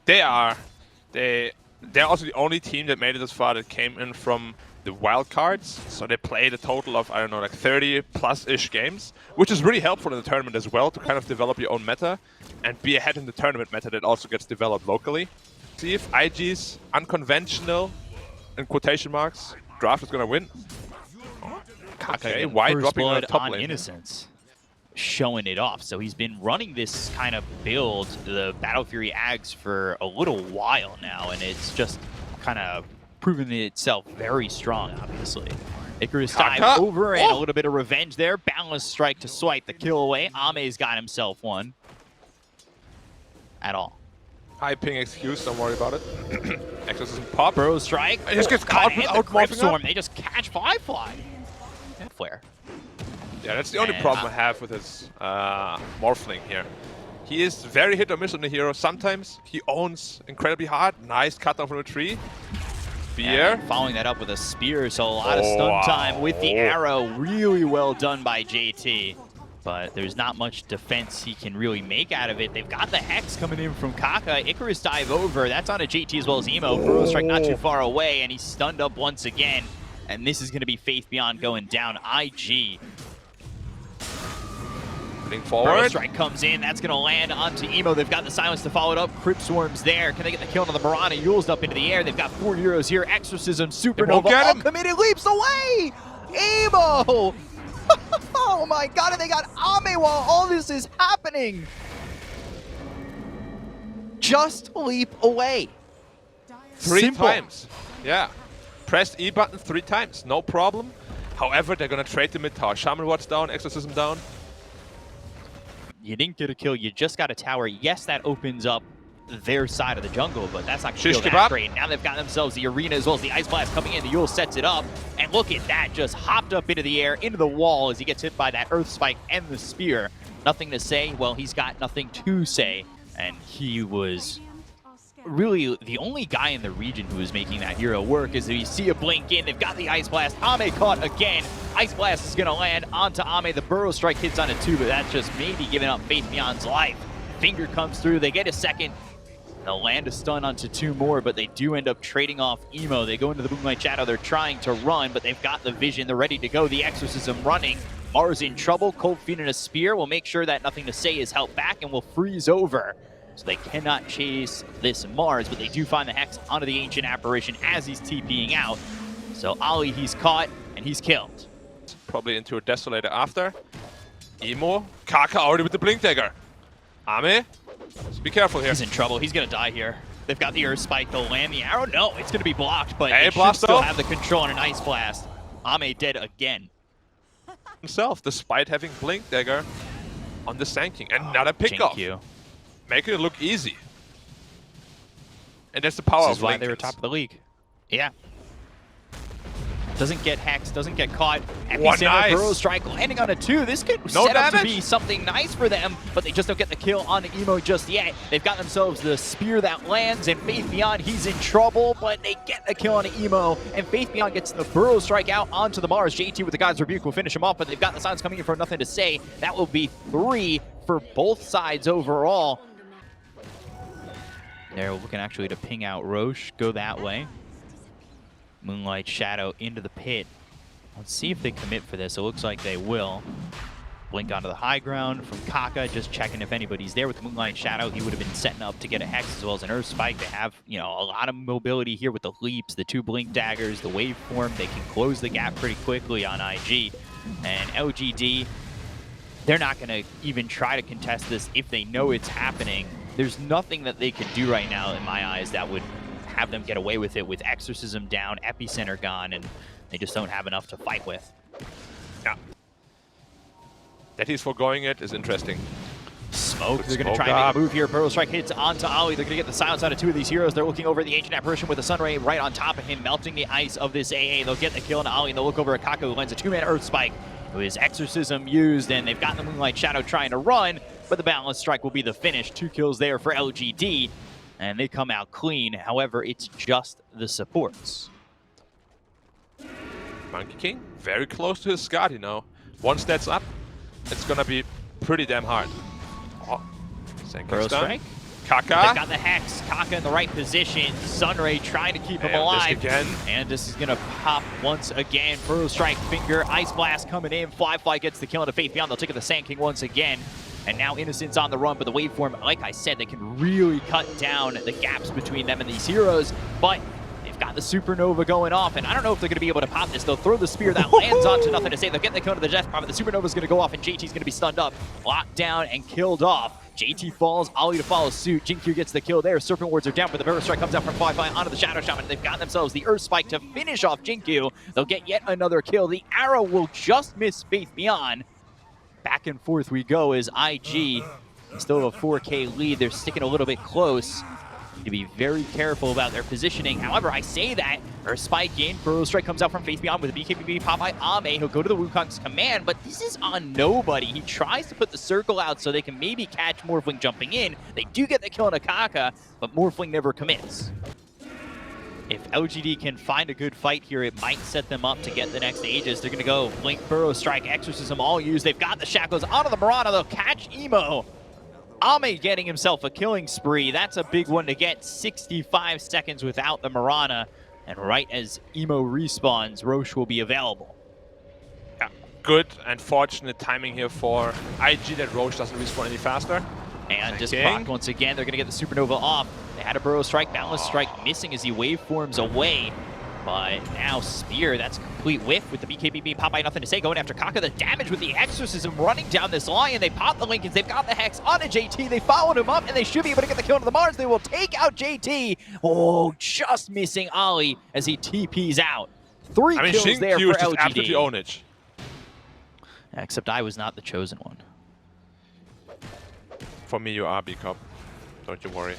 They're also the only team that made it this far that came in from the wild cards. So they played a total of, I don't know, like 30 plus-ish games, which is really helpful in the tournament as well to kind of develop your own meta and be ahead in the tournament meta that also gets developed locally. See if IG's unconventional, in quotation marks, draft is going to win. Okay, why dropping on top lane? Innocence, showing it off. So he's been running this kind of build, the Battle Fury Ags, for a little while now, and it's just kind of proven itself very strong, obviously. Icarus dive over, and a little bit of revenge there. Boundless strike to swipe the kill away. Ame's got himself one. At all. High ping excuse, don't worry about it. Exorcism pop. Burrow strike. He just gets caught without morphing up. They just catch Firefly. And flare. Yeah, that's the only problem I have with his Morphling here. He is very hit or miss on the hero. Sometimes he owns incredibly hard. Nice cut down from the tree. Fear. Following that up with a spear, so a lot of stun time with the arrow. Really well done by JT. But there's not much defense he can really make out of it. They've got the Hex coming in from Kaka. Icarus dive over. That's on a JT as well as Emo. Burrow strike not too far away, and he's stunned up once again. And this is going to be Faith Beyond going down. IG. Putting forward. Burrow strike comes in. That's going to land onto Emo. They've got the silence to follow it up. Crypt Swarm's there. Can they get the kill on the Mirana? Yule's up into the air. They've got 4 heroes here. Exorcism, Supernova, uncommitted leaps away! Emo! Oh my god, and they got Ame while all this is happening! Just leap away. 3 times. Yeah. Press E button 3 times, no problem. However, they're gonna trade the mid tower. Shaman Ward's down, Exorcism down. You didn't get a kill, you just got a tower. Yes, that opens up their side of the jungle, but that's not going to feel that great. Now they've got themselves the arena as well as the Ice Blast coming in. The Yule sets it up, and look at that, just hopped up into the air, into the wall as he gets hit by that Earth Spike and the Spear. Nothing to say? Well, he's got nothing to say, and he was really the only guy in the region who was making that hero work. As you see a blink in, they've got the Ice Blast. Ame caught again. Ice Blast is going to land onto Ame. The Burrow strike hits on it too, but that's just maybe giving up Faith Beyond's life. Finger comes through, they get a second. They'll land a stun onto 2 more, but they do end up trading off Emo. They go into the Moonlight Shadow. They're trying to run, but they've got the vision. They're ready to go. The Exorcism running. Mars in trouble. Cold Feet and a Spear will make sure that Nothing to Say is held back and will freeze over. So they cannot chase this Mars, but they do find the Hex onto the Ancient Apparition as he's TPing out. So Ali, he's caught, and he's killed. Probably into a Desolator after. Emo. Kaka already with the Blink Dagger. Ame. So be careful here. He's in trouble. He's going to die here. They've got the Earth Spike. They'll land the arrow. No, it's going to be blocked, but they should still have the control on an Ice Blast. Ame dead again. Himself, despite having Blink Dagger on the Sanking. Another pickoff. Making it look easy. And that's the power of This is why they were top of the league. Yeah. Doesn't get Hex, doesn't get caught. Epicenter, Burrow strike landing on a 2. This could set up to be something nice for them, but they just don't get the kill on the Emo just yet. They've got themselves the Spear that lands, and Faith Beyond, he's in trouble, but they get the kill on the Emo, and Faith Beyond gets the Burrow strike out onto the Mars. JT with the God's Rebuke will finish him off, but they've got the silence coming in for Nothing to Say. That will be 3 for both sides overall. They're looking actually to ping out Roche, go that way. Moonlight Shadow into the pit. Let's see if they commit for this. It looks like they will. Blink onto the high ground from Kaka, just checking if anybody's there with the Moonlight Shadow. He would have been setting up to get a Hex as well as an Earth Spike. They have, you know, a lot of mobility here with the leaps, the 2 Blink Daggers, the waveform. They can close the gap pretty quickly on IG. And LGD, they're not going to even try to contest this if they know it's happening. There's nothing that they could do right now, in my eyes, that would have them get away with it with Exorcism down, Epicenter gone, and they just don't have enough to fight with. Yeah. That he's foregoing it is interesting. Smoke, they're going to try and make a move here. Burrow strike hits onto Ali. They're going to get the silence out of 2 of these heroes. They're looking over at the Ancient Apparition with the Sunray right on top of him, melting the ice of this AA. They'll get the kill on Ali, and they'll look over at Kaka, who lands a 2-man Earth Spike, who is Exorcism used, and they've got the Moonlight Shadow trying to run, but the Balance Strike will be the finish. 2 kills there for LGD, and they come out clean. However, it's just the supports. Monkey King, very close to his Scott, you know. Once that's up, it's gonna be pretty damn hard. Oh, Burrow strike. Kaka. They've got the Hex. Kaka in the right position. Sunray trying to keep him alive. Again. And this is going to pop once again. Burrow Strike, Finger, Ice Blast coming in. Fly gets the kill into Faith Beyond. They'll take it to Sand King once again. And now Innocent's on the run, but the waveform, like I said, they can really cut down the gaps between them and these heroes. But they've got the Supernova going off, and I don't know if they're going to be able to pop this. They'll throw the spear that lands onto Nothing to Say. They'll get the kill to the Death Prophet. The Supernova's going to go off, and JT's going to be stunned up, locked down, and killed off. JT falls, Ollie to follow suit. Jinkyu gets the kill there. Serpent Wards are down, but the Burrow Strike comes out from Fly onto the Shadow Shaman. They've got themselves the Earth Spike to finish off Jinkyu. They'll get yet another kill. The arrow will just miss Faith Beyond. Back and forth we go as IG still have a 4K lead. They're sticking a little bit close. Need to be very careful about their positioning. However, I say that, Earth Spike in, Burrow Strike comes out from Faith Beyond with a BKB pop by Ame. He'll go to the Wukong's command, but this is on nobody. He tries to put the circle out so they can maybe catch Morphling jumping in. They do get the kill on Akaka, but Morphling never commits. If LGD can find a good fight here, it might set them up to get the next Aegis. They're going to go Blink, Burrow Strike, Exorcism all used. They've got the Shackles onto the Mirana. They'll catch Emo. Ame getting himself a killing spree. That's a big one to get. 65 seconds without the Mirana. And right as Emo respawns, Roche will be available. Yeah, good and fortunate timing here for IG that Roche doesn't respawn any faster. And just proc once again. They're going to get the Supernova off. They had a Burrow Strike, Boundless Strike missing as he waveforms away. But now Spear, that's a complete whiff with the BKB Popeye, Nothing to Say, going after Kaka. The damage with the Exorcism running down this line. They pop the Lincolns. They've got the Hex onto JT. They followed him up, and they should be able to get the kill into the Mars. They will take out JT. Oh, just missing Ollie as he TPs out. Three kills there for LGD. Absolutely own it. Except I was not the chosen one. For me, you are Bkop. Don't you worry.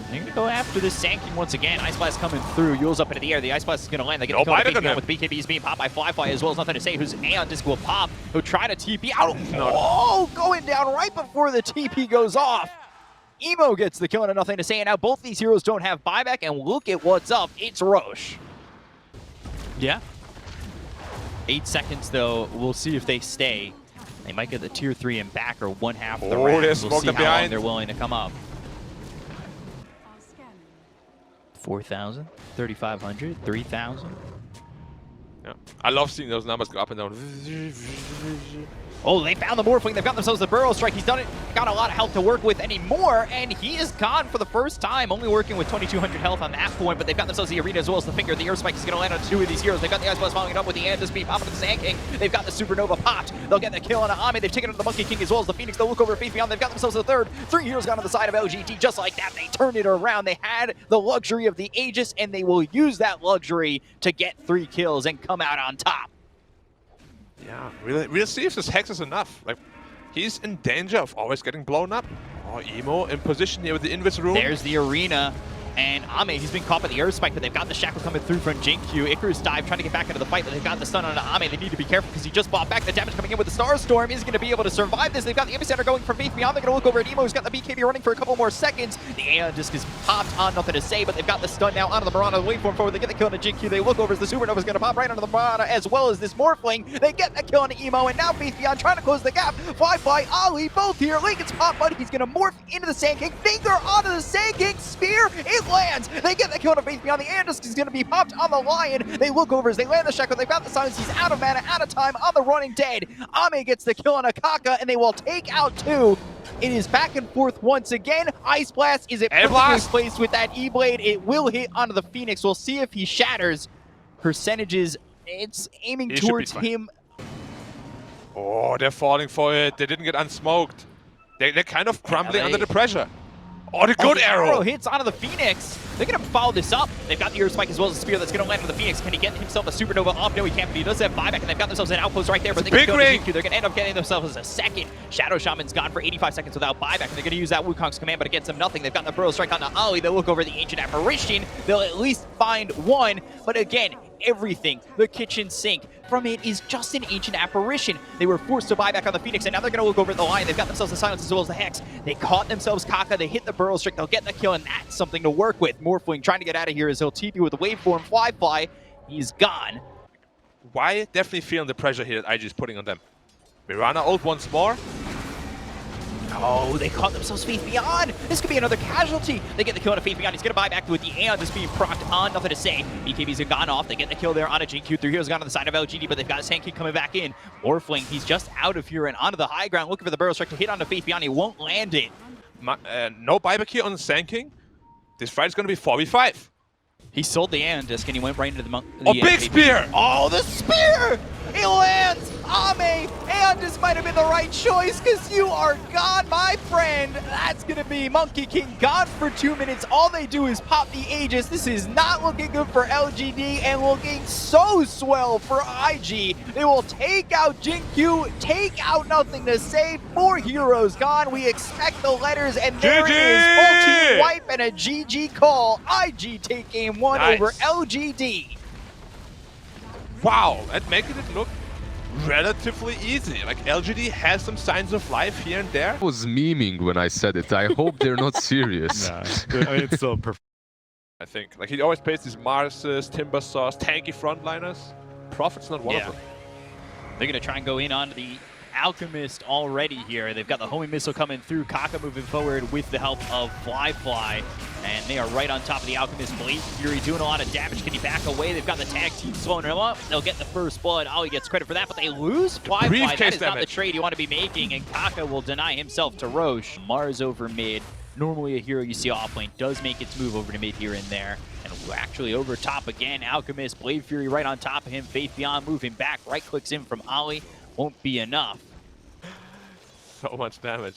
They're going to go after this Sand King once again. Ice Blast coming through. Yule's up into the air. The Ice Blast is going to land. They get the kill with BKBs being popped by Fly as well as Nothing to Say, whose Aeon Disc will pop. He'll try to TP out. Oh, going down right before the TP goes off. Emo gets the kill and Nothing to Say. And now both these heroes don't have buyback. And look at what's up. It's Roche. Yeah. 8 seconds, though. We'll see if they stay. They might get the tier 3 and back or one half of the round. We'll see how long they're willing to come up. 4,000, 3,500, 3,000. Yeah, I love seeing those numbers go up and down. Oh, they found the Morphling. They've got themselves the Burrow Strike. He's done it. Got a lot of health to work with anymore, and he is gone for the first time, only working with 2,200 health on that point, but they've got themselves the Arena as well as the Finger. The Earth Spike is going to land on two of these heroes. They've got the Ice Blast following it up with the Andis Beam popping the Sand King. They've got the Supernova popped. They'll get the kill on Ame. They've taken it to the Monkey King as well as the Phoenix. They'll look over at Faith Beyond. They've got themselves the third. Three heroes gone to the side of LGD. Just like that, they turn it around. They had the luxury of the Aegis, and they will use that luxury to get 3 kills and come out on top. Yeah, we'll see if this Hex is enough. Like, he's in danger of always getting blown up. Oh, Emo in position here with the Invis Room. There's the Arena. And Ame, he's been caught by the Earth Spike, but they've got the Shackle coming through from Jinkyu. Icarus Dive trying to get back into the fight, but they've got the stun on Ame. They need to be careful because he just bought back. The damage coming in with the Star Storm is going to be able to survive this. They've got the Epicenter going from Faith Beyond. They're going to look over at Emo, who's got the BKB running for a couple more seconds. The Aeon Disc is popped on, Nothing to Say, but they've got the stun now onto the Mirana. Waveform forward. They get the kill on Jinkyu. They look over as the Supernova is going to pop right onto the Mirana, as well as this Morphling. They get the kill on Emo, and now Faith Beyond trying to close the gap. Fly, Ollie, both here. Lincoln's pop, but he's going to morph into the Sand King. Finger onto the Sand King. Spear, it lands. They get the kill on Faith Beyond. The Andis is going to be popped on the Lion. They look over as they land the Shackle. They've got the silence. He's out of mana, out of time on the running dead. Ame gets the kill on Akaka, and they will take out 2. It is back and forth once again. Ice Blast is perfectly placed with that E-Blade. It will hit onto the Phoenix. We'll see if he shatters. Percentages, it's aiming towards him. Oh, they're falling for it. They didn't get unsmoked. They're kind of crumbling under the pressure. Oh, the good arrow hits onto the Phoenix. They're going to follow this up. They've got the Earth Spike as well as the Spear that's going to land on the Phoenix. Can he get himself a Supernova off? No, he can't, but he does have buyback, and they've got themselves an outpost right there. But they can go to Jinkyu. They're going to end up getting themselves a second. Shadow Shaman's gone for 85 seconds without buyback, and they're going to use that Wukong's command, but it gets them nothing. They've got the Burrow Strike onto Ollie. They'll look over the Ancient Apparition. They'll at least find one, but again, everything, the kitchen sink from it is just an Ancient Apparition. They were forced to buy back on the Phoenix, and now they're going to look over at the Lion. They've got themselves the Silence as well as the Hex. They caught themselves Kaka. They hit the Burrow Strike. They'll get the kill, and that's something to work with. Morphling trying to get out of here as he'll TP with the waveform. Fly. He's gone. Why definitely feeling the pressure here that IG is putting on them. Mirana ult once more. Oh, they caught themselves Faith Beyond. This could be another casualty. They get the kill on a Faith Beyond. He's going to buy back with the Aeon just being procced on. Nothing to say. BKB's gone off. They get the kill there on a Jin-Q. 3 heroes gone on the side of LGD, but they've got Sankey coming back in. Morphling, he's just out of here and onto the high ground, looking for the barrel strike to hit on the Faith Beyond. He won't land it. No buyback here on the Sanking. This fight is going to be 4v5. He sold the Aeon disc and he went right into the big spear! Oh, the spear! It lands! Ame! Aeon disc might have been the right choice because you are gone, my friend! That's going to be Monkey King gone for 2 minutes. All they do is pop the Aegis. This is not looking good for LGD and looking so swell for IG. They will take out Jin-Q, take out Nothing to Say. 4 heroes gone. We expect the letters, and there it is. Full team wipe and a GG call. IG take game 1 over LGD. Wow, and making it look relatively easy. Like, LGD has some signs of life here and there. I was memeing when I said it. I hope they're not serious. Nah, I mean, it's still perfect. I think. Like, he always plays these Marses, Timber Saws, tanky frontliners. Prophet's not one of them. They're going to try and go in on the Alchemist already here. They've got the homing missile coming through. Kaka moving forward with the help of Fly. And they are right on top of the Alchemist. Blade Fury doing a lot of damage. Can he back away? They've got the tag team slowing him up. They'll get the first blood. Ollie gets credit for that, but they lose Fly. That is not the trade you want to be making, and Kaka will deny himself to Roche. Mars over mid. Normally a hero you see off lane does make its move over to mid here and there. And actually over top again. Alchemist, Blade Fury right on top of him. Faith Beyond moving back. Right clicks in from Ollie. Won't be enough. So much damage.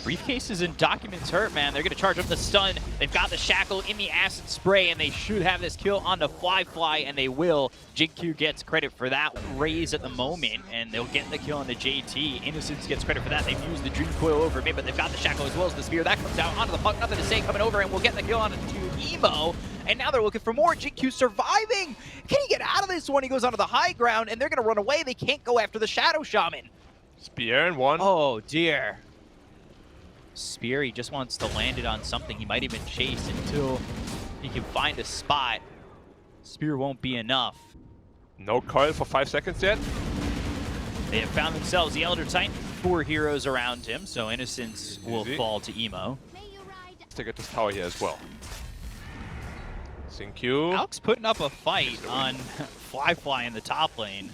Briefcases and documents hurt, man. They're going to charge up the stun. They've got the shackle in the acid spray, and they should have this kill on the Fly, and they will. Jin-Q gets credit for that raise at the moment, and they'll get the kill on the JT. Innocence gets credit for that. They've used the Dream Coil over mid, but they've got the shackle as well as the spear. That comes out onto the puck. Nothing to Say coming over, and we'll get the kill on to Emo. And now they're looking for more. Jin-Q surviving. Can he get out of this one? He goes onto the high ground, and they're going to run away. They can't go after the Shadow Shaman. Spear in one. Oh, dear. Spear, he just wants to land it on something. He might even chase until he can find a spot. Spear won't be enough. No coil for 5 seconds yet. They have found themselves the Elder Titan. 4 heroes around him, so Innocence will fall to Emo. Let's take it to this tower here as well. Jin-Q. Alex putting up a fight on Fly in the top lane.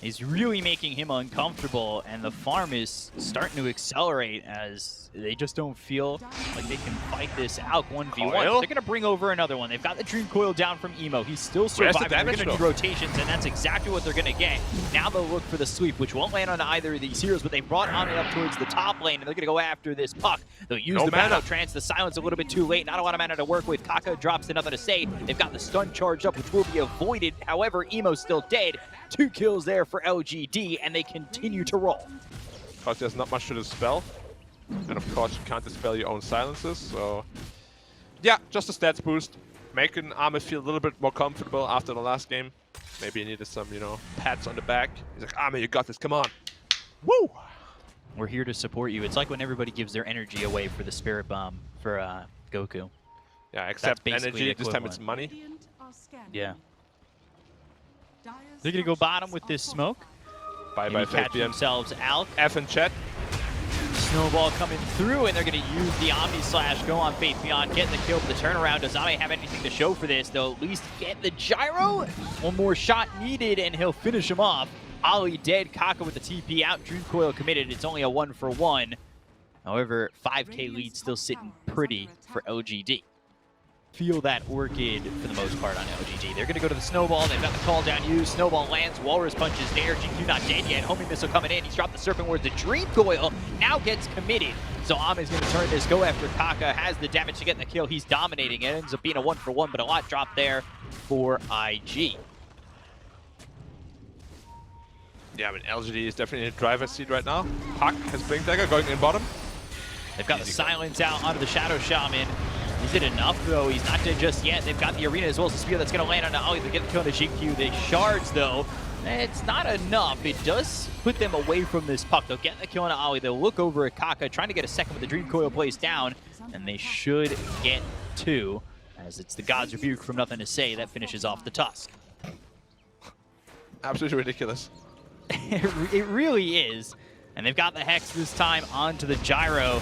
He's really making him uncomfortable, and the farm is starting to accelerate as they just don't feel like they can fight this out 1v1. They're going to bring over another one. They've got the Dream Coil down from Emo. He's still surviving. They're going to need rotations, and that's exactly what they're going to get. Now they'll look for the sweep, which won't land on either of these heroes, but they brought Ame up towards the top lane, and they're going to go after this puck. They'll use the Battle Trance, the silence a little bit too late. Not a lot of mana to work with. Kaka drops to Nothing to Say. They've got the stun charged up, which will be avoided. However, Emo's still dead. 2 kills there for LGD, and they continue to roll. Because there's not much to dispel. And of course, you can't dispel your own silences, so... Yeah, just a stats boost. Making Ame feel a little bit more comfortable after the last game. Maybe he needed some, you know, pats on the back. He's like, Ame, you got this, come on. Woo! We're here to support you. It's like when everybody gives their energy away for the Spirit Bomb for Goku. Yeah, except energy, this time it's money. Yeah. They're going to go bottom with this smoke. Bye-bye, catch themselves out. F in chat. Snowball coming through, and they're going to use the Omni Slash, go on Faith Beyond, getting the kill for the turnaround. Does Ame have anything to show for this? They'll at least get the gyro. One more shot needed, and he'll finish him off. Ollie dead, Kaka with the TP out, Dream Coil committed. It's only a 1-for-1. However, 5k lead still sitting pretty for LGD. Feel that Orchid for the most part on LGD. They're going to go to the Snowball. They've got the call down used. Snowball lands. Walrus punches there. Jin-Q not dead yet. Homing missile coming in. He's dropped the Serpent Ward. The Dream Coil now gets committed. So Ame's going to turn this, go after Kaka. Has the damage to get the kill. He's dominating. It ends up being a 1-for-1, but a lot dropped there for IG. Yeah, I mean, LGD is definitely in the driver's seat right now. Puck has Blink Dagger going in bottom. They've got the silence out onto the Shadow Shaman. Is it enough, though? He's not dead just yet. They've got the arena as well as the spear that's going to land on Ollie. They get the kill on the Jin-Q. The shards, though, it's not enough. It does put them away from this puck. They'll get the kill on Ollie. They'll look over at Kaka, trying to get a second with the Dream Coil placed down, and they should get 2, as it's the God's Rebuke from Nothing to Say that finishes off the Tusk. Absolutely ridiculous. It really is. And they've got the Hex this time onto the Gyro.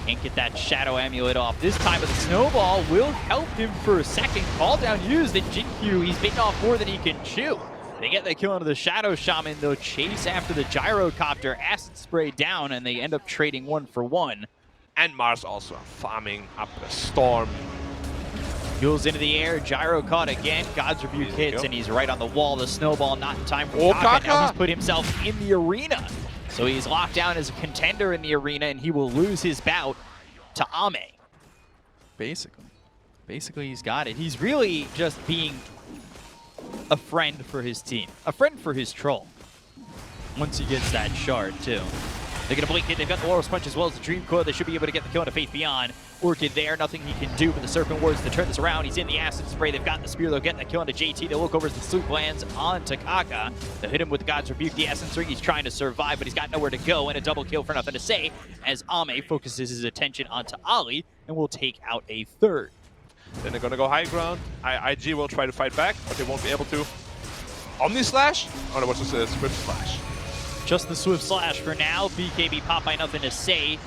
Can't get that Shadow Amulet off this time, but the Snowball will help him for a second. Call down used, and Jinkyu, he's bitten off more than he can chew. They get the kill onto the Shadow Shaman, they'll chase after the Gyrocopter, Acid Spray down, and they end up trading 1-for-1. And Mars also farming up the Storm. Yule's into the air, Gyro caught again, God's Rebuke hits, and he's right on the wall. The Snowball not in time for Kaka. Now he's put himself in the arena. So he's locked down as a contender in the arena, and he will lose his bout to Ame. Basically, he's got it. He's really just being a friend for his team. A friend for his troll. Once he gets that shard, too. They're going to blink it. They've got the Walrus Punch as well as the Dream Coil. They should be able to get the kill into Faith Beyond. Orchid there, nothing he can do, but the Serpent Wards to turn this around. He's in the Acid Spray. They've got the Spear. They'll get the kill into JT. They'll look over as the Sloop lands onto Kaka. They'll hit him with God's Rebuke. The Essence Ring, he's trying to survive, but he's got nowhere to go, and a double kill for nothing to say as Ame focuses his attention onto Ali and will take out a third. Then they're going to go high ground. IG will try to fight back, but they won't be able to. Omni Slash? Oh no, what's this? Swift Slash. Just the Swift Slash for now. BKB pop by nothing to say.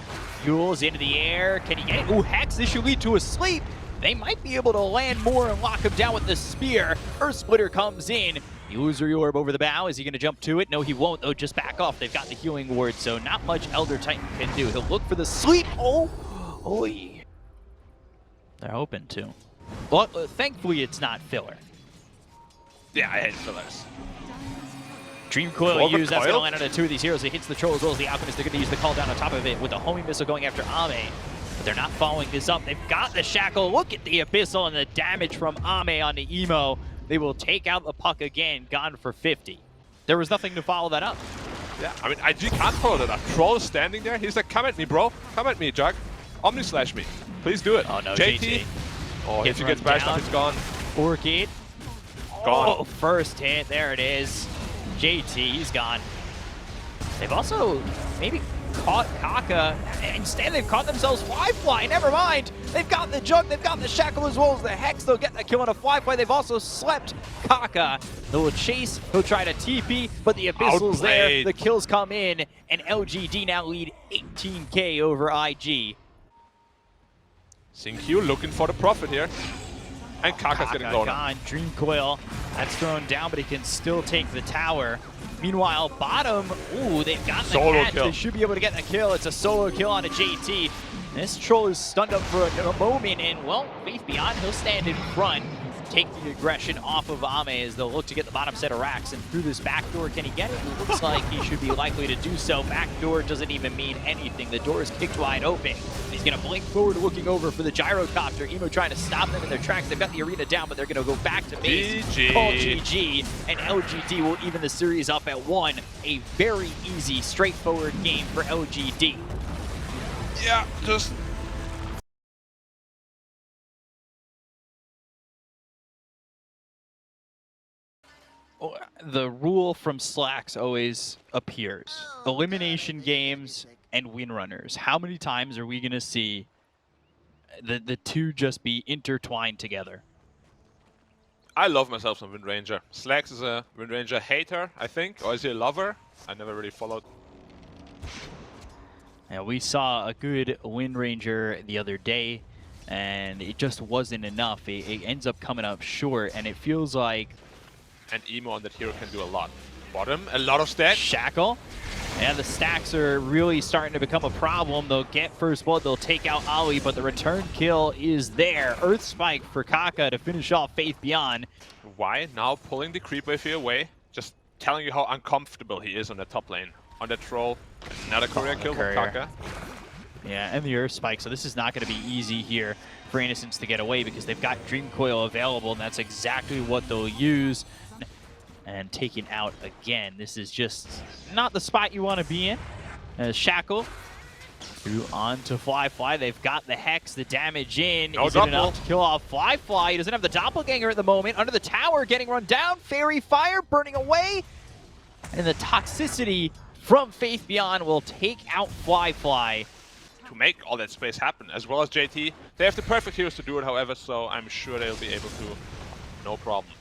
Yule's into the air. Can he get it? Ooh, Hex, this should lead to a sleep. They might be able to land more and lock him down with the Spear. Earth Splitter comes in. Illusory Orb over the bow. Is he going to jump to it? No, he won't, though. Just back off. They've got the Healing Ward, so not much Elder Titan can do. He'll look for the sleep. Oh, oy. They're hoping to. Well, thankfully, it's not filler. Yeah, I hate fillers. Dream Coil used, that's going to land on two of these heroes. It hits the Troll as well as the Alchemist. They're going to use the call down on top of it with the homing missile going after Ame. But they're not following this up. They've got the Shackle. Look at the Abyssal and the damage from Ame on the Emo. They will take out the puck again, gone for 50. There was nothing to follow that up. Yeah, I mean, IG can't follow that up. Troll is standing there. He's like, come at me, bro. Come at me, Jug. Omni Slash me. Please do it. Oh, no, JT. Oh, if you get bashed up, it's gone. Orchid. Gone. Oh, first hit. There it is. JT, he's gone. They've also maybe caught Kaka. Instead, they've caught themselves Fly. Never mind. They've got the Jug, they've got the Shackle as well as the Hex. They'll get the kill on a Fly. They've also slept Kaka. They'll chase, he'll try to TP, but the Abyssal's there. The kills come in, and LGD now lead 18K over IG. Xingqiu looking for the profit here. And Kaka's getting blown up. Dream Coil, that's thrown down, but he can still take the tower. Meanwhile, bottom, ooh, they've got the catch. They should be able to get the kill. It's a solo kill on a JT. This Troll is stunned up for a moment, and well, Faith Beyond, he'll stand in front, take the aggression off of Ame as they'll look to get the bottom set of racks. And through this backdoor, can he get it? It looks like he should be likely to do so. Backdoor doesn't even mean anything. The door is kicked wide open. He's going to blink forward, looking over for the Gyrocopter. Emo trying to stop them in their tracks. They've got the arena down, but they're going to go back to base. Call GG, and LGD will even the series up at 1. A very easy, straightforward game for LGD. Yeah, just... The rule from Slacks always appears. Elimination games and win runners. How many times are we going to see the two just be intertwined together? I love myself some Wind Ranger. Slacks is a Wind Ranger hater, I think. Or is he a lover? I never really followed. Yeah, we saw a good Wind Ranger the other day, and it just wasn't enough. It ends up coming up short, and it feels like... And Emo on that hero can do a lot. Bottom, a lot of stacks. Shackle. And the stacks are really starting to become a problem. They'll get first blood, they'll take out Ali, but the return kill is there. Earth Spike for Kaka to finish off Faith Beyond. Why now pulling the creep wave here away? Just telling you how uncomfortable he is on the top lane. On the Troll, another courier kill from Kaka. Yeah, and the Earth Spike, so this is not going to be easy here for Innocence to get away because they've got Dream Coil available, and that's exactly what they'll use. And taken out again. This is just not the spot you want to be in. Shackle through onto Fly. They've got the Hex, the damage in. No is it enough to kill off Fly? He doesn't have the Doppelganger at the moment. Under the tower, getting run down. Fairy Fire burning away. And the toxicity from Faith Beyond will take out Fly. To make all that space happen, as well as JT. They have the perfect heroes to do it, however, so I'm sure they'll be able to. No problem.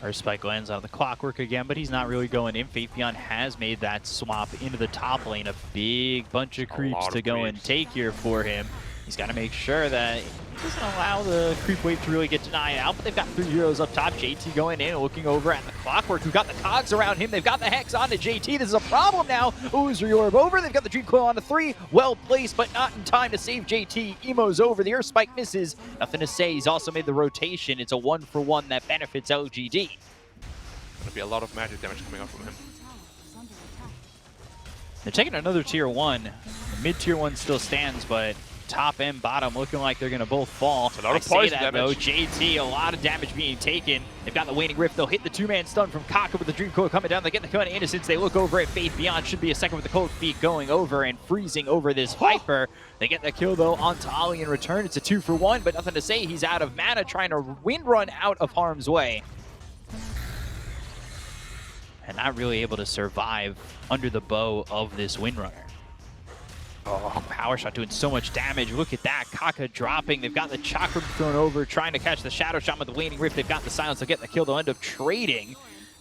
Our spike lands on the clockwork again, but he's not really going in. Faithion has made that swap into the top lane. A big bunch of creeps to go and take here for him. He's got to make sure that he doesn't allow the creep wave to really get denied out, but they've got 3 heroes up top. JT going in, looking over at the clockwork, who got the cogs around him. They've got the hex onto JT. This is a problem now. Oozer Orb over. They've got the Dream Coil onto 3. Well placed, but not in time to save JT. Emo's over. The Earth Spike misses. Nothing to say. He's also made the rotation. It's a 1-for-1 that benefits LGD. Gonna be a lot of magic damage coming out from him. They're taking another tier 1. The mid tier 1 still stands, but top and bottom looking like they're going to both fall. It's a lot of poison damage. Though, JT, a lot of damage being taken. They've got the Waning Rift. They'll hit the 2-man stun from Kaka with the Dream Coil coming down. They get the Cone of Innocence. They look over at Faithion. Should be a second with the Cold Feet going over and freezing over this Viper. They get the kill, though, onto Ollie in return. It's a 2-for-1, but nothing to say. He's out of mana, trying to wind run out of harm's way. And not really able to survive under the bow of this Windrunner. Oh, power shot doing so much damage. Look at that. Kaka dropping. They've got the Chakram thrown over, trying to catch the Shadow Shot with the Waning Rift. They've got the silence. They'll get the kill. They'll end up trading.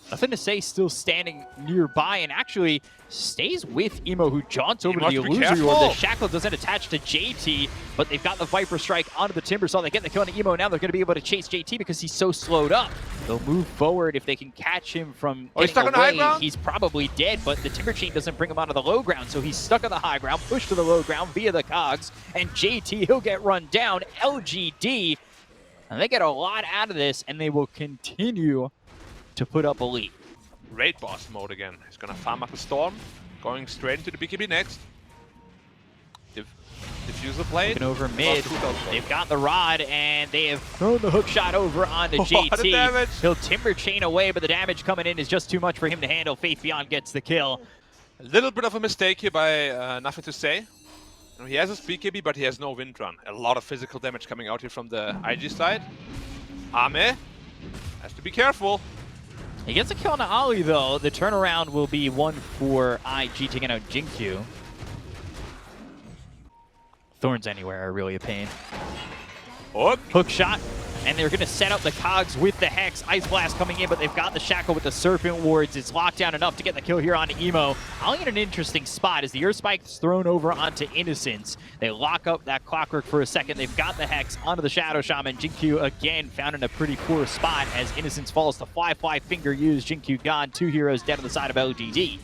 Nothing to say, still standing nearby, and actually stays with Emo, who jaunts over to the Illusory Orb. The Shackle doesn't attach to JT, but they've got the Viper Strike onto the Timbersaw. They get the kill on Emo. Now they're going to be able to chase JT because he's so slowed up. They'll move forward if they can catch him from he's stuck on the high ground? He's probably dead, but the Timber Chain doesn't bring him onto the low ground, so he's stuck on the high ground, pushed to the low ground via the cogs, and JT, he'll get run down. LGD, and they get a lot out of this, and they will continue to put up a lead. Raid boss mode again. He's gonna farm up a storm, going straight into the Bkop next. Diffuser blade. Looking over mid. They've got the rod, and they have thrown the hook shot over onto JT. He'll Timber Chain away, but the damage coming in is just too much for him to handle. Faithion gets the kill. A little bit of a mistake here by Nothing to Say. He has his BKB, but he has no wind run. A lot of physical damage coming out here from the IG side. Ame has to be careful. He gets a kill on Ollie, though. The turnaround will be 1 for IG, taking out Jinkyu. Thorns anywhere are really a pain. Hook shot, and they're going to set up the cogs with the Hex. Ice Blast coming in, but they've got the Shackle with the Serpent Wards. It's locked down enough to get the kill here on Emo. Ollie in an interesting spot as the Earth Spike is thrown over onto Innocence. They lock up that Clockwork for a second. They've got the Hex onto the Shadow Shaman. Jinkyu again found in a pretty poor spot as Innocence falls to Fly Finger used. Jinkyu gone. 2 heroes dead on the side of LGD.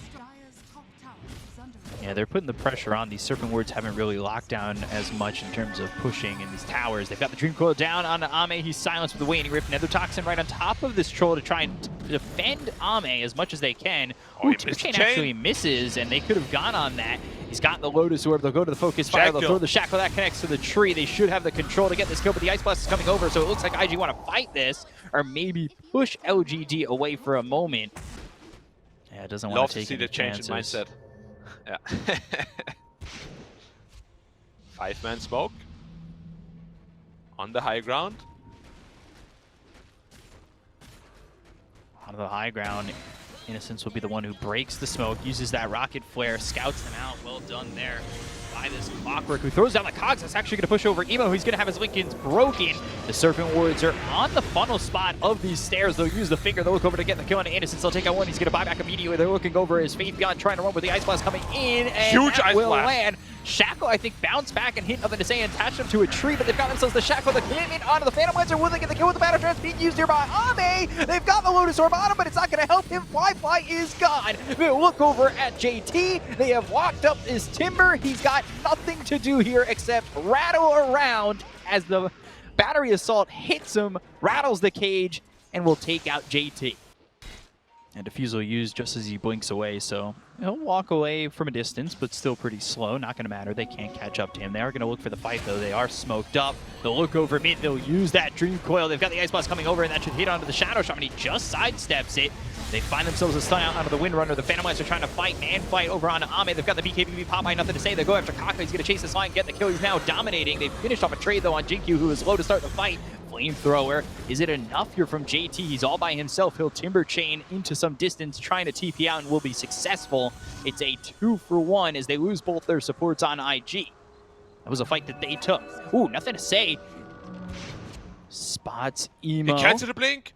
Yeah, they're putting the pressure on. These Serpent Wards haven't really locked down as much in terms of pushing in these towers. They've got the Dream Coil down onto Ame. He's silenced with the Waning Rift. Nether Toxin right on top of this Troll to try and defend Ame as much as they can. Ooh, Timber Chain actually misses, and they could have gone on that. He's got the Lotus Orb. They'll go to the Focus Fire. They'll throw the Shackle. That connects to the tree. They should have the control to get this kill, but the Ice Blast is coming over, so it looks like IG want to fight this or maybe push LGD away for a moment. Yeah, it doesn't want to take any chances. Love to see the change in mindset. Yeah. 5-man smoke on the high ground. On the high ground, Innocence will be the one who breaks the smoke, uses that rocket flare, scouts them out. Well done there by this Clockwork, who throws down the cogs. That's actually going to push over Emo, who's going to have his Lincolns broken. The Serpent Wards are on the funnel spot of these stairs. They'll use the finger. They'll look over to get the kill on Innocence. They'll take out one. He's going to buy back immediately. They're looking over as Faithion trying to run with the Ice Blast coming in, and huge that Ice will Blast. land. Shackle, I think, bounced back and hit Nothing to Say and attached him to a tree, but they've got themselves the Shackle, the commitment onto the Phantom Lancer. Will they get the kill with the Battle Trance being used here by Ame? They've got the Lotus Orb on him, but it's not going to help him. Fly is gone. They'll look over at JT. They have locked up his Timber. He's got nothing to do here except rattle around as the Battery Assault hits him, rattles the cage, and will take out JT. And Diffusal used just as he blinks away, so he'll walk away from a distance, but still pretty slow. Not going to matter. They can't catch up to him. They are going to look for the fight, though. They are smoked up. They'll look over mid. They'll use that Dream Coil. They've got the Ice Blast coming over, and that should hit onto the Shadow Shaman. He just sidesteps it. They find themselves a stun out onto the Windrunner. The Phantom Lancer trying to fight and fight over onto Ame. They've got the BKB pop by Nothing to Say. They go after Kaka. He's going to chase this line, get the kill. He's now dominating. They finished off a trade, though, on Jinkyu, who is low to start the fight. Flamethrower. Is it enough here from JT? He's all by himself. He'll Timber Chain into some distance, trying to TP out, and will be successful. It's a 2-for-1 as they lose both their supports on IG. That was a fight that they took. Ooh, Nothing to Say. Spots Emo. He cancelled the blink.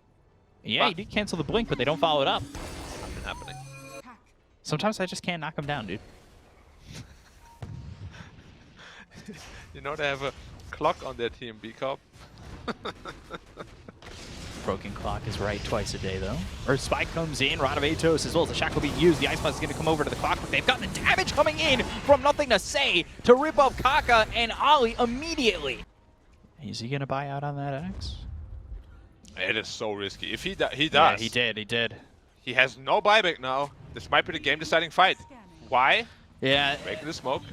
Yeah, he did cancel the blink, but they don't follow it up. Nothing happening. Sometimes I just can't knock him down, dude. You know they have a clock on their team, Bkop. Broken clock is right twice a day, though. Earth Spike comes in, Rod of Atos, as well as the Shackle being used. The Ice Blast is going to come over to the clock, but they've got the damage coming in from Nothing to Say to rip up Kaka and Ollie immediately. Is he going to buy out on that X? It is so risky. If he does. Yeah, he did. He has no buyback now. This might be the game-deciding fight. Why? Yeah. Breaking the smoke.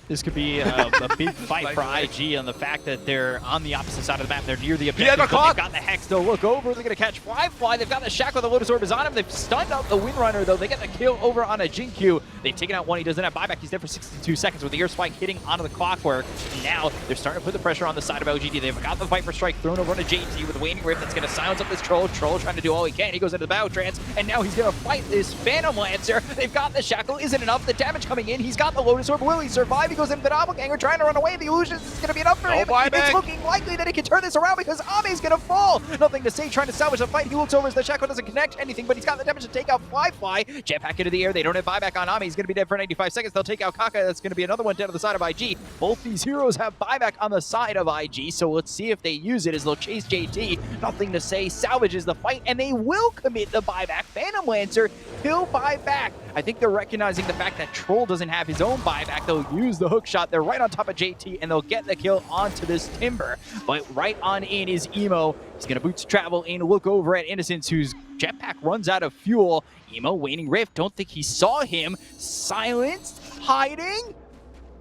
This could be a big fight for IG on the fact that they're on the opposite side of the map. They're near the objective, but they've got the Hex to look over. They're going to catch Fly. They've got the Shackle. The Lotus Orb is on him. They've stunned out the Windrunner, though. They get the kill over on a Jinkyu. They've taken out one. He doesn't have buyback. He's dead for 62 seconds with the Ear Spike hitting onto the clockwork. And now they're starting to put the pressure on the side of LGD. They've got the Viper Strike thrown over on a JT with a Waning Rift that's going to silence up this Troll. Troll trying to do all he can. He goes into the Battle Trance, and now he's going to fight this Phantom Lancer. They've got the Shackle. Isn't enough. The damage coming in. He's got the Lotus Orb. Will he survive? He goes into the Doppelganger trying to run away. The illusions is going to be enough for him. It's looking likely that he can turn this around because Ame's going to fall. Nothing to Say trying to salvage the fight. He looks over as the Shackle doesn't connect anything, but he's got the damage to take out Fly. Jetpack into the air. They don't have buyback on Ame. He's going to be dead for 95 seconds. They'll take out Kaka. That's going to be another one dead on the side of IG. Both these heroes have buyback on the side of IG, so let's see if they use it as they'll chase JT. Nothing to Say salvages the fight, and they will commit the buyback. Phantom Lancer, he'll buy back. I think they're recognizing the fact that Troll doesn't have his own buyback. They'll use the hook shot. They're right on top of JT, and they'll get the kill onto this Timber. But right on in is Emo. He's going to boots travel in, look over at Innocence, whose jetpack runs out of fuel. Emo, Waning Rift, don't think he saw him. Silenced, hiding?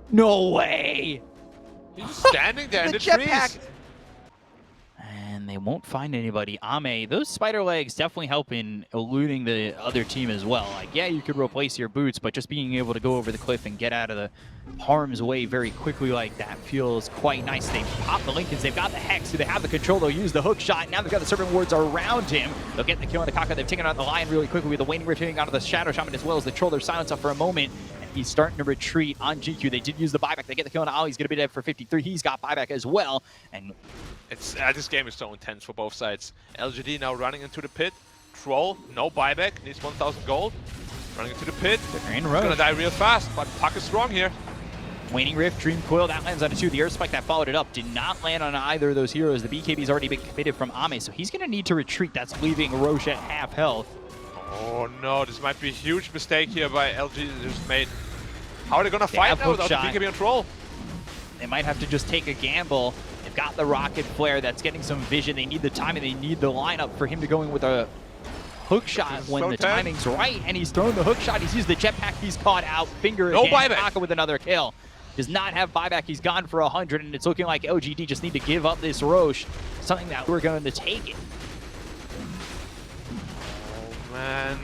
No way! He's standing there in the trees. And they won't find anybody. Ame, those spider legs definitely help in eluding the other team as well. Like, yeah, you could replace your boots, but just being able to go over the cliff and get out of the harm's way very quickly like that feels quite nice. They pop the Lincolns. They've got the Hex. Do they have the control? They'll use the hook shot. Now they've got the Serpent Wards around him. They'll get the kill on the Kaka. They've taken out the Lion really quickly with the Waning Rift hitting onto the Shadow Shaman as well as the Troll. They're silenced up for a moment. He's starting to retreat on GQ. They did use the buyback. They get the kill on Ali. He's going to be dead for 53. He's got buyback as well. And it's this game is so intense for both sides. LGD now running into the pit. Troll, no buyback, needs 1,000 gold. Running into the pit. They're in He's going to die real fast, but Puck is strong here. Waning Rift, Dream Coil, that lands on a 2. The Earth Spike that followed it up did not land on either of those heroes. The BKB's already been committed from Ame, so he's going to need to retreat. That's leaving Roche at half health. Oh no, this might be a huge mistake here by LG just made. How are they going to fight now without the BKB on Troll? They might have to just take a gamble. They've got the Rocket Flare that's getting some vision. They need the timing. They need the lineup for him to go in with a hook shot when the timing's right. And he's thrown the hook shot. He's used the jetpack. He's caught out. Finger again. Buyback. Kaka with another kill. Does not have buyback. He's gone for 100, and it's looking like LGD just need to give up this Roche. Something that we're going to take it. Oh man.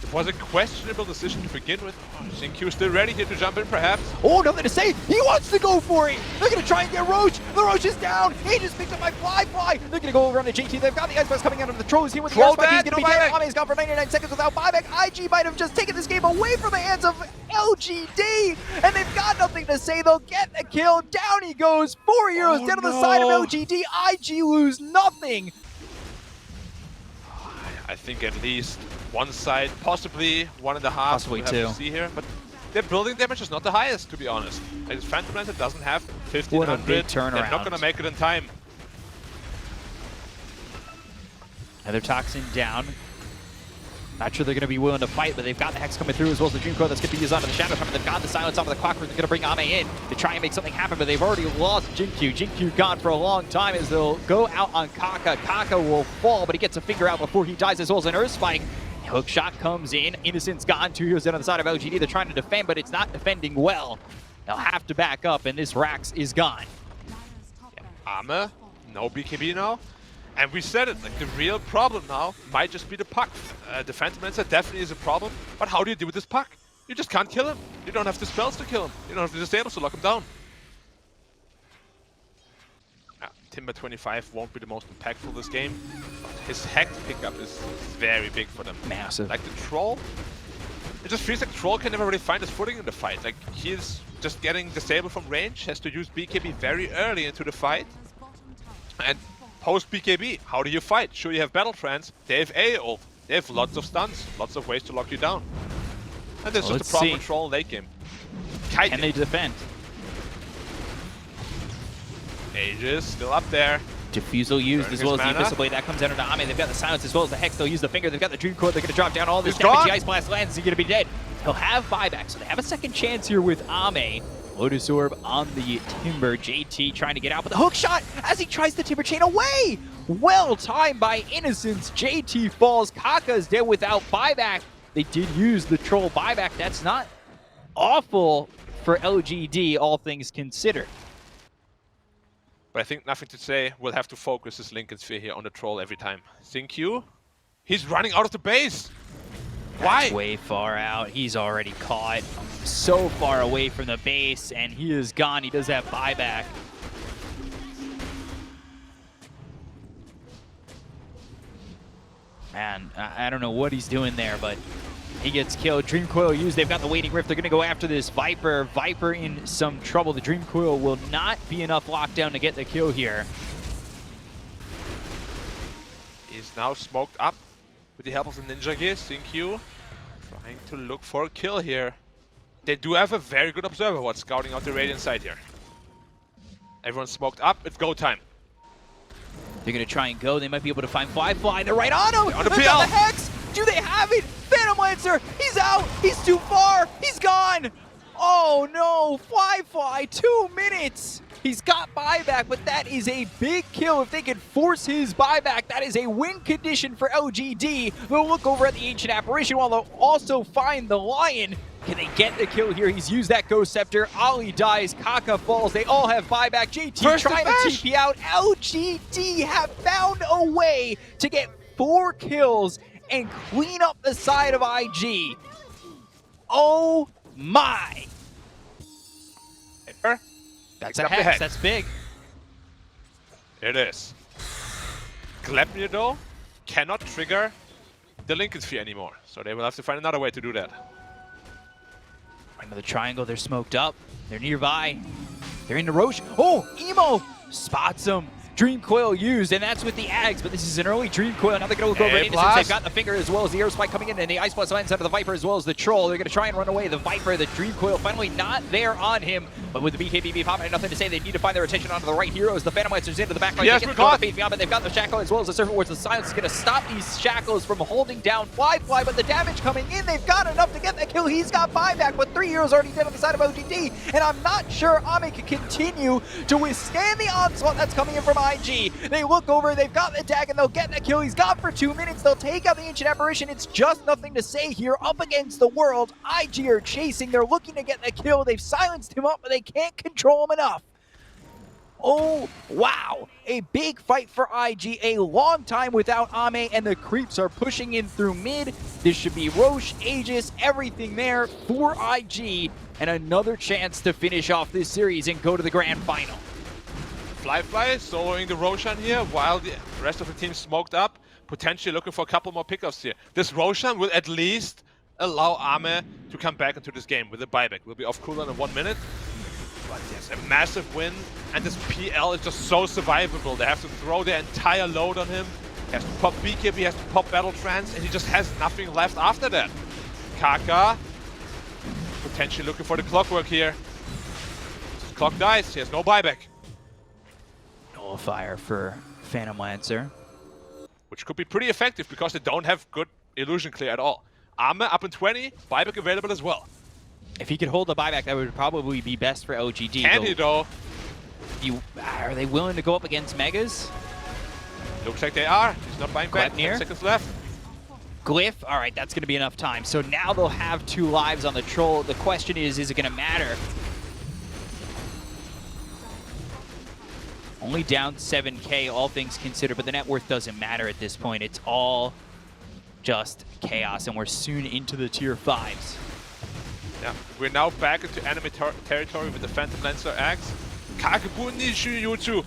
It was a questionable decision to begin with. Jinkyu still ready here to jump in, perhaps. Oh, nothing to say. He wants to go for it. They're going to try and get Roche. The Roche is down. He just picked up my Fly. They're going to go over on the JT. They've got the Ice Blast coming out of the Troll. He's here with the Ice Blast. He's going to be dead. Ame's gone for 99 seconds without buyback. IG might have just taken this game away from the hands of LGD. And they've got nothing to say. They'll get the kill. Down he goes. 4 heroes down on the side of LGD. IG lose nothing. I think at least one side, possibly 1.5. Possibly we'll have to see here, but their building damage is not the highest, to be honest. Like, this Phantom Lancer doesn't have 1,500. What a big turnaround. They're not going to make it in time. Another Toxin down. Not sure they're going to be willing to fight, but they've got the Hex coming through as well as the Dream Coil that's going to be used onto the Shadow Shaman. They've got the Silence onto the Clockwork. They're going to bring Ame in to try and make something happen, but they've already lost Jinkyu. Jinkyu gone for a long time as they'll go out on Kaka. Kaka will fall, but he gets a finger out before he dies as well as an Earth Spike. Hook shot comes in. Innocence gone. 2 heroes down on the side of LGD. They're trying to defend, but it's not defending well. They'll have to back up, and this Rax is gone. Ame, no BKB now. And we said it, like the real problem now might just be the Puck. The Phantom Lancer definitely is a problem, but how do you deal with this Puck? You just can't kill him. You don't have the spells to kill him. You don't have the disables to lock him down. Timber 25 won't be the most impactful this game. His Hex pickup is very big for them. Massive. Like the Troll, it just feels like Troll can never really find his footing in the fight. Like he's just getting disabled from range, has to use BKB very early into the fight. And post BKB, how do you fight? Sure, you have Battle Trance, they have A ult, they have lots of stuns, lots of ways to lock you down. And this is the problem with Troll late game. Can they defend? Aegis still up there. Diffusal used as well as the Abyssal Blade. That comes down to Ame. They've got the Silence as well as the Hex. They'll use the Finger. They've got the Dream Coil. They're going to drop down all this damage. The Ice Blast lands. He's going to be dead. He'll have buyback, so they have a second chance here with Ame. Lotus Orb on the Timber. JT trying to get out, but the hook shot as he tries the Timber Chain away. Well timed by Innocence. JT falls. Kaka's dead without buyback. They did use the Troll buyback. That's not awful for LGD, all things considered. But I think nothing to say. We'll have to focus this Lincoln Sphere here on the Troll every time. Xingqiu, he's running out of the base. Why? That's way far out. He's already caught so far away from the base, and he is gone. He does have buyback. Man, I don't know what he's doing there, but he gets killed. Dream Coil used. They've got the Waiting Rift. They're going to go after this Viper. Viper in some trouble. The Dream Coil will not be enough lockdown to get the kill here. He's now smoked up with the help of the Ninja Gear. Xingqiu trying to look for a kill here. They do have a very good observer what's scouting out the Radiant side here. Everyone's smoked up. It's go time. They're going to try and go. They might be able to find Fly. They're right on him. On the They've got the Hex. Do they have it? Phantom Lancer. He's out. He's too far. He's gone. Oh no. Fly. 2 minutes. He's got buyback, but that is a big kill. If they can force his buyback, that is a win condition for LGD. They'll look over at the Ancient Apparition while they'll also find the Lion. Can they get the kill here? He's used that Ghost Scepter. Ali dies. Kaka falls. They all have buyback. JT trying to TP out. LGD have found a way to get 4 kills and clean up the side of IG. Oh my. That's a Hex. That's big. It is. Gleipnir, though, cannot trigger the Lincoln Sphere anymore. So they will have to find another way to do that. Another triangle. They're smoked up. They're nearby. They're in the Roche. Oh, Emo spots him. Dream Coil used, and that's with the Ags, but this is an early Dream Coil. Now they're going to look over at Innocence. They've got the Finger as well as the Air Spike coming in, and the Ice Blast lands out of the Viper as well as the Troll. They're going to try and run away. The Viper, the Dream Coil, finally not there on him, but with the BKB popping, nothing to say. They need to find their attention onto the right heroes. The Phantom Lancers into the back line. Yes, they've got the Shackle as well as the Serpent Wards. The Silence is going to stop these Shackles from holding down Fly, but the damage coming in, they've got enough to get that kill. He's got buyback, but 3 heroes already dead on the side of OGD, and I'm not sure Ame can continue to withstand the onslaught that's coming in from IG. They look over, they've got the tag, and they'll get the kill. He's gone for 2 minutes. They'll take out the Ancient Apparition. It's just nothing to say here. Up against the world, IG are chasing. They're looking to get the kill. They've silenced him up, but they can't control him enough. Oh, wow. A big fight for IG. A long time without Ame, and the creeps are pushing in through mid. This should be Roche, Aegis, everything there for IG, and another chance to finish off this series and go to the grand final. Fly soloing the Roshan here while the rest of the team smoked up, potentially looking for a couple more pickups here. This Roshan will at least allow Ame to come back into this game with a buyback. We'll be off cooldown in 1 minute. But yes, a massive win, and this PL is just so survivable. They have to throw their entire load on him. He has to pop Bkop, he has to pop Battle Trance, and he just has nothing left after that. Kaka, potentially looking for the clockwork here. His clock dies, he has no buyback. Fire for Phantom Lancer, which could be pretty effective because they don't have good illusion clear at all. Ame up in 20, buyback available as well. If he could hold the buyback, that would probably be best for LGD. Can he though? Are they willing to go up against Megas? Looks like they are. He's not buying back. 10 seconds left. Glyph, all right, that's going to be enough time. So now they'll have 2 lives on the Troll. The question is it going to matter? Only down 7K, all things considered, but the net worth doesn't matter at this point. It's all just chaos, and we're soon into the tier 5s. Yeah, we're now back into enemy territory with the Phantom Lancer axe. Kakebuni Shuyutsu.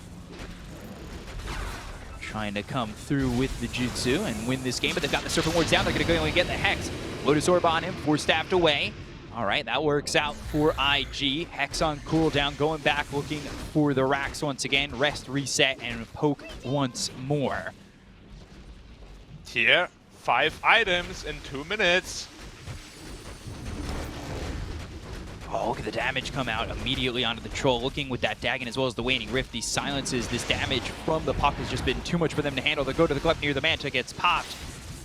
Trying to come through with the Jutsu and win this game, but they've got the Serpent Wards down. They're going to go and get the Hex. Lotus Orb on him, 4 staffed away. All right, that works out for IG. Hex on cooldown, going back, looking for the racks once again. Rest, reset, and poke once more. Here, 5 items in 2 minutes. Oh, look at the damage come out immediately onto the Troll. Looking with that Dagon as well as the Waning Rift. These silences, this damage from the puck has just been too much for them to handle. They go to the Glup near the Manta, gets popped.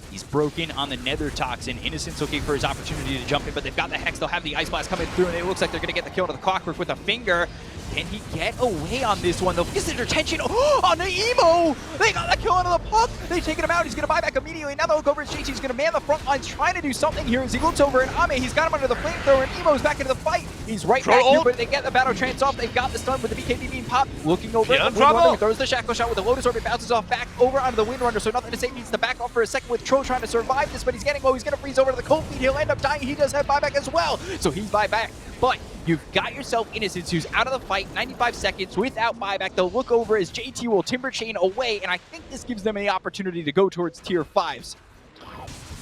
He's broken on the Nether Toxin. Innocent's looking for his opportunity to jump in, but they've got the Hex. They'll have the Ice Blast coming through, and it looks like they're going to get the kill to the Clockwork with a finger. Can he get away on this one, though? Visitor tension on the Emo! They got the kill onto the puck! They've taken him out. He's going to buy back immediately. Now they'll look over at JT. He's going to man the front lines, trying to do something here as he looks over at Ame. He's got him under the flamethrower, and Emo's back into the fight. He's right back here, but they get the Battle Trance off. They've got the stun with the BKB being popped. Looking over at the Windrunner. He throws the Shackle Shot with the Lotus Orb. It bounces off back over onto the Windrunner, so nothing to say. Needs to back off for a second with Troll trying to survive this, but he's getting low. He's going to freeze over to the Cold Feet. He'll end up dying. He does have buyback as well, so he's buyback. But you've got yourself Innocence, who's out of the fight, 95 seconds without buyback. They'll look over as JT will Timber Chain away, and I think this gives them the opportunity to go towards tier 5s.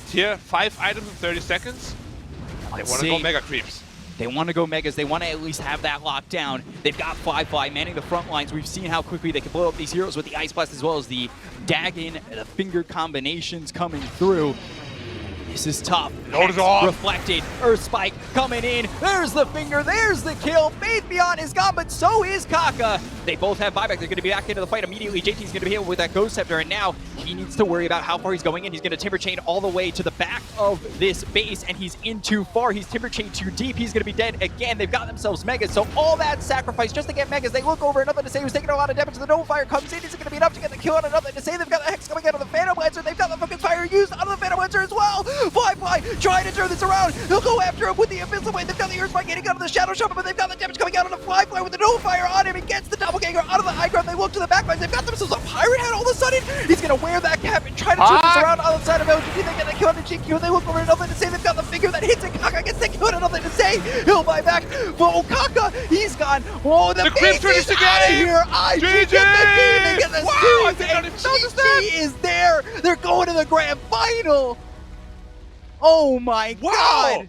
Tier 5 items in 30 seconds. They want to go Mega Creeps. They want to go Megas. They want to at least have that locked down. They've got Fly manning the front lines. We've seen how quickly they can blow up these heroes with the Ice Blast as well as the Dagon, the finger combinations coming through. This is tough. Notice off. Reflected. Earth Spike coming in. There's the finger. There's the kill. Faith Beyond is gone, but so is Kaka. They both have buyback. They're going to be back into the fight immediately. JT's going to be able with that Ghost Scepter, and now he needs to worry about how far he's going in. He's going to Timber Chain all the way to the back of this base, and he's in too far. He's Timber Chain too deep. He's going to be dead again. They've got themselves Megas, so all that sacrifice just to get Megas. They look over, nothing to say. Who's taking a lot of damage. The Nova Fire comes in. Is it going to be enough to get the kill on nothing to say? They've got the Hex coming out of the Phantom Lancer. They've got the Focus Fire used out of the Phantom Lancer as well. Fly, trying to turn this around. He'll go after him with the Abyssal Blade. They've got the Earth Spike getting out of the Shadow Shopper, but they've got the damage coming out of the Fly with the Nova Fire on him. He gets the Doppelganger out of the high ground. They look to the back lines. They've got themselves a Pirate Hat all of a sudden. He's going to wear that cap and try to turn this around on the side of LGD. They get the kill on the GQ. They look over at nothing to say. They've got the figure that hits it. Kaka gets the kill and nothing to say. He'll buy back. Oh, Kaka, he's gone. Oh, the base is out of here. IG get the game. They get the series. GG is there. They're going to the grand final. Oh my God!